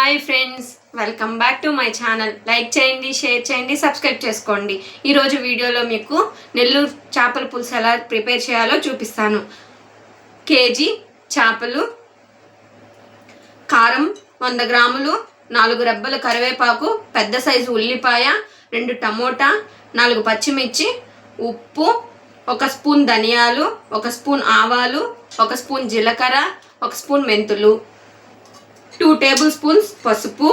Hi friends, welcome back to my channel. Like చేయండి, share చేయండి, subscribe చేసుకోండి. ఈరోజు వీడియోలో మీకు నెల్లూరు చేపల పులుసు ఎలా ప్రిపేర్ చేయాలో చూపిస్తాను. కేజీ చేపలు, కారం 100 గ్రాములు, 4 రెబ్బల కరివేపాకు, పెద్ద సైజు ఉల్లిపాయ, 2 టమోటా, 4 పచ్చిమిర్చి, ఉప్పు, 1 స్పూన్ ధనియాలు, 1 స్పూన్ ఆవాలు, 1 స్పూన్ జీలకర్ర, 1 స్పూన్ మెంతులు, 2 టేబుల్ స్పూన్స్ పసుపు,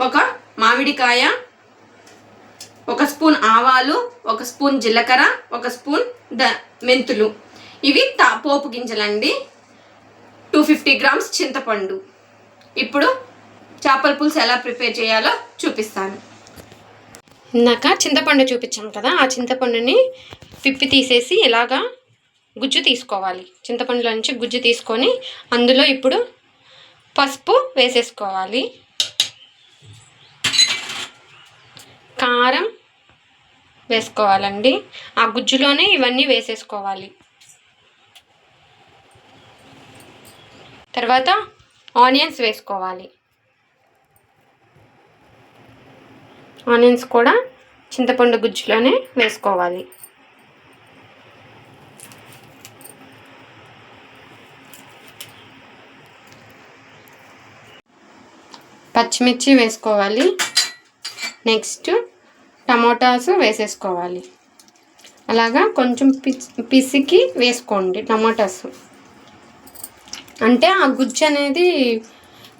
1 మామిడికాయ, 1 స్పూన్ ఆవాలు, 1 స్పూన్ జీలకర్ర, 1 స్పూన్ మెంతులు. ఇవి పోపు గింజలండి. 250 గ్రామ్స్ చింతపండు. ఇప్పుడు చేపల పులుసు ఎలా ప్రిపేర్ చేయాలో చూపిస్తాను. ఇందాక చింతపండు చూపించాం కదా, ఆ చింతపండుని పిప్పి తీసేసి ఇలాగా గుజ్జు తీసుకోవాలి. చింతపండులో నుంచి గుజ్జు తీసుకొని అందులో ఇప్పుడు పసుపు వేసేసుకోవాలి, కారం వేసుకోవాలండి. ఆ గుజ్జులోనే ఇవన్నీ వేసేసుకోవాలి. తర్వాత ఆనియన్స్ వేసుకోవాలి. ఆనియన్స్ కూడా చింతపండు గుజ్జులోనే వేసుకోవాలి. పచ్చిమిర్చి వేసుకోవాలి. నెక్స్ట్ టమోటాస్ వేసేసుకోవాలి. అలాగా కొంచెం పిసికి వేసుకోండి టమోటాస్. అంటే ఆ గుజ్జు అనేది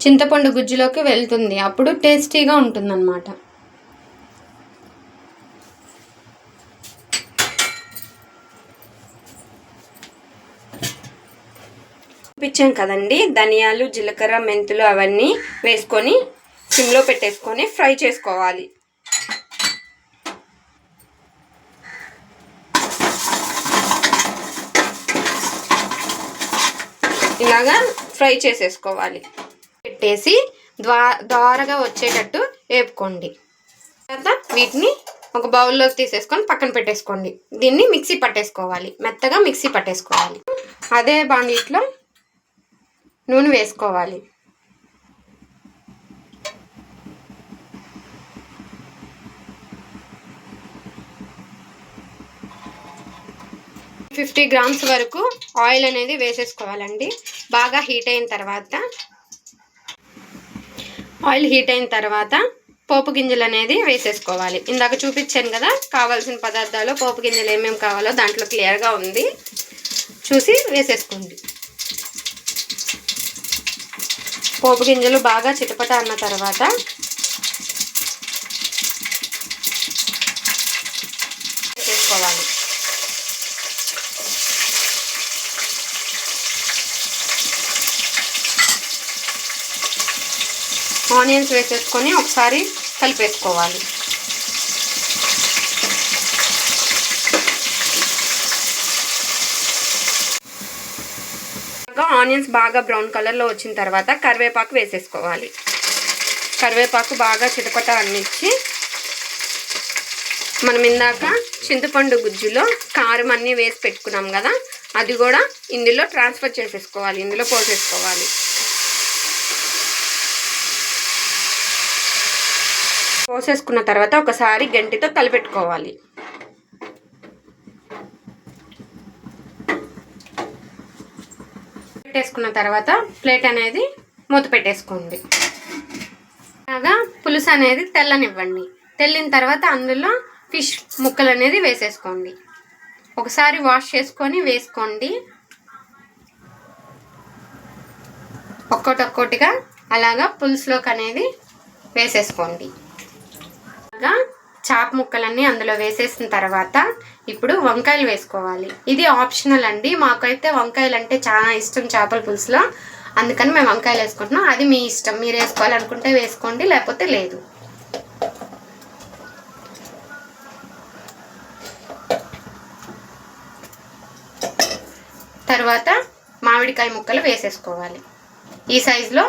చింతపండు గుజ్జులోకి వెళ్తుంది, అప్పుడు టేస్టీగా ఉంటుందన్నమాట. చూపించాం కదండి, ధనియాలు, జీలకర్ర, మెంతులు అవన్నీ వేసుకొని సిమ్లో పెట్టేసుకొని ఫ్రై చేసుకోవాలి. ఇలాగా ఫ్రై చేసేసుకోవాలి. పెట్టేసి ద్వారగా వచ్చేటట్టు వేపుకోండి. తర్వాత వీటిని ఒక బౌల్లోకి తీసేసుకొని పక్కన పెట్టేసుకోండి. దీన్ని మిక్సీ పట్టేసుకోవాలి, మెత్తగా మిక్సీ పట్టేసుకోవాలి. అదే బాండీలో నూనె వేసుకోవాలి. $50 గ్రామ్స్ వరకు ఆయిల్ అనేది వేసేసుకోవాలండి. బాగా హీట్ అయిన తర్వాత పోపు గింజలు అనేది వేసేసుకోవాలి. ఇందాక చూపించాను కదా కావాల్సిన పదార్థాలు, పోపు గింజలు ఏమేమి కావాలో దాంట్లో క్లియర్గా ఉంది, చూసి వేసేసుకోండి. పోపు గింజలు బాగా చిటపట అన్న తర్వాత వేసుకోవాలి. ఆనియన్స్ వేసేసుకొని ఒకసారి కలిపేసుకోవాలి. ఆనియన్స్ బాగా బ్రౌన్ కలర్లో వచ్చిన తర్వాత కరివేపాకు వేసేసుకోవాలి. కరివేపాకు బాగా చిటపట అన్నిచ్చి మనం ఇందాక చింతపండు గుజ్జులో కారం అన్నీ వేసి పెట్టుకున్నాం కదా, అది కూడా ఇందులో ట్రాన్స్ఫర్ చేసేసుకోవాలి, ఇందులో పోసేసుకోవాలి. పోసేసుకున్న తర్వాత ఒకసారి గంటితో కలిపెట్టుకోవాలి. పెట్టేసుకున్న తర్వాత ప్లేట్ అనేది మూత పెట్టేసుకోండి. బాగా పులుసు అనేది తెల్లనివ్వండి. తెల్లిన తర్వాత అందులో ఫిష్ ముక్కలు అనేది వేసేసుకోండి. ఒకసారి వాష్ చేసుకొని వేసుకోండి. ఒక్కొక్కటిగా అలాగా పులుసులోకి అనేది వేసేసుకోండి. అలాగా చేప ముక్కలన్నీ అందులో వేసేసిన తర్వాత ఇప్పుడు వంకాయలు వేసుకోవాలి. ఇది ఆప్షనల్ అండి, మాకైతే వంకాయలు అంటే చాలా ఇష్టం చేపల పులుసులో, అందుకని మేము వంకాయలు వేసుకుంటున్నాం. అది మీ ఇష్టం, మీరు వేసుకోవాలనుకుంటే వేసుకోండి, లేకపోతే లేదు. తర్వాత మామిడికాయ ముక్కలు వేసేసుకోవాలి. ఈ సైజులో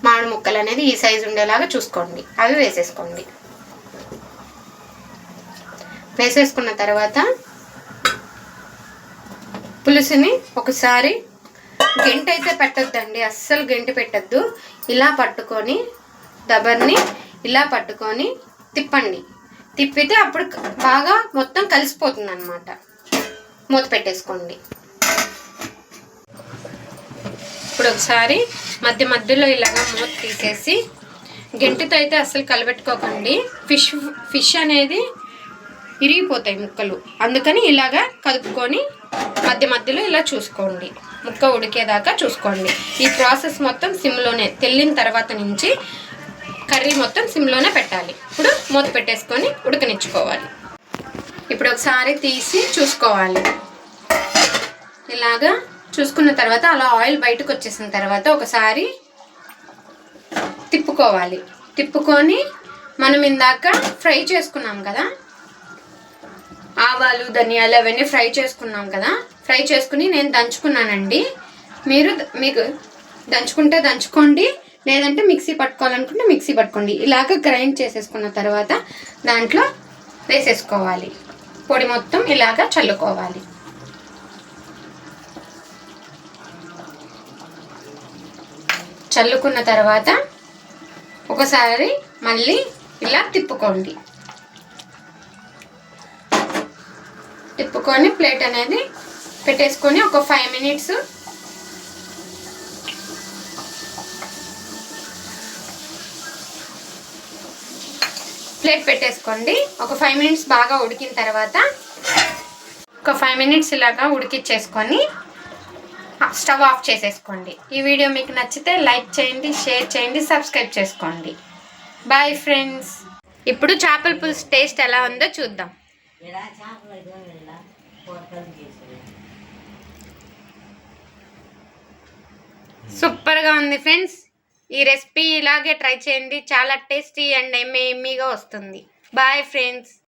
మామిడి ముక్కలు అనేది ఈ సైజు ఉండేలాగా చూసుకోండి, అవి వేసేసుకోండి. వేసేసుకున్న తర్వాత పులుసుని ఒకసారి గెంటి అయితే పెట్టొద్దండి, అస్సలు గెంటి పెట్టద్దు. ఇలా పట్టుకొని దబర్ని ఇలా పట్టుకొని తిప్పండి. తిప్పితే అప్పుడు బాగా మొత్తం కలిసిపోతుంది అన్నమాట. మూత పెట్టేసుకోండి. ఇప్పుడు ఒకసారి మధ్య మధ్యలో ఇలాగా మూత తీసేసి, గెంటితో అయితే అస్సలు కలబెట్టుకోకండి, ఫిష్ అనేది ఇరిగిపోతాయి ముక్కలు. అందుకని ఇలాగా కలుపుకొని మధ్య మధ్యలో ఇలా చూసుకోండి, ముక్క ఉడికేదాకా చూసుకోండి. ఈ ప్రాసెస్ మొత్తం సిమ్లోనే, తెల్లిన తర్వాత నుంచి కర్రీ మొత్తం సిమ్లోనే పెట్టాలి. ఇప్పుడు మూత పెట్టేసుకొని ఉడకనిచ్చుకోవాలి. ఇప్పుడు ఒకసారి తీసి చూసుకోవాలి. ఇలాగా చూసుకున్న తర్వాత అలా ఆయిల్ బయటకు వచ్చేసిన తర్వాత ఒకసారి తిప్పుకోవాలి. తిప్పుకొని మనం ఇందాక ఫ్రై చేసుకున్నాం కదా, ఆవాలు ధనియాలు అవన్నీ ఫ్రై చేసుకున్నాం కదా, ఫ్రై చేసుకుని నేను దంచుకున్నానండి. మీకు దంచుకుంటే దంచుకోండి, లేదంటే మిక్సీ పట్టుకోవాలనుకుంటే మిక్సీ పట్టుకోండి. ఇలాగ గ్రైండ్ చేసేసుకున్న తర్వాత దాంట్లో వేసేసుకోవాలి. పొడి మొత్తం ఇలాగ చల్లుకోవాలి. చల్లుకున్న తర్వాత ఒకసారి మళ్ళీ ఇలా తిప్పుకోండి. తిప్పుకొని ప్లేట్ అనేది పెట్టేసుకొని ఒక 5 మినిట్స్ ప్లేట్ పెట్టేసుకోండి. ఒక 5 మినిట్స్ బాగా ఉడికిన తర్వాత ఒక 5 మినిట్స్ ఇలాగా ఉడికిచ్చేసుకొని స్టవ్ ఆఫ్ చేసేసుకోండి. ఈ వీడియో మీకు నచ్చితే లైక్ చేయండి, షేర్ చేయండి, సబ్స్క్రైబ్ చేసుకోండి. Bye friends. ఇప్పుడు చేపల పులుసు టేస్ట్ ఎలా ఉందో చూద్దాం. సూపర్గా ఉంది ఫ్రెండ్స్. ఈ రెసిపీ ఇలాగే ట్రై చేయండి, చాలా టేస్టీ అండ్ ఎమ్మీగా వస్తుంది. Bye friends.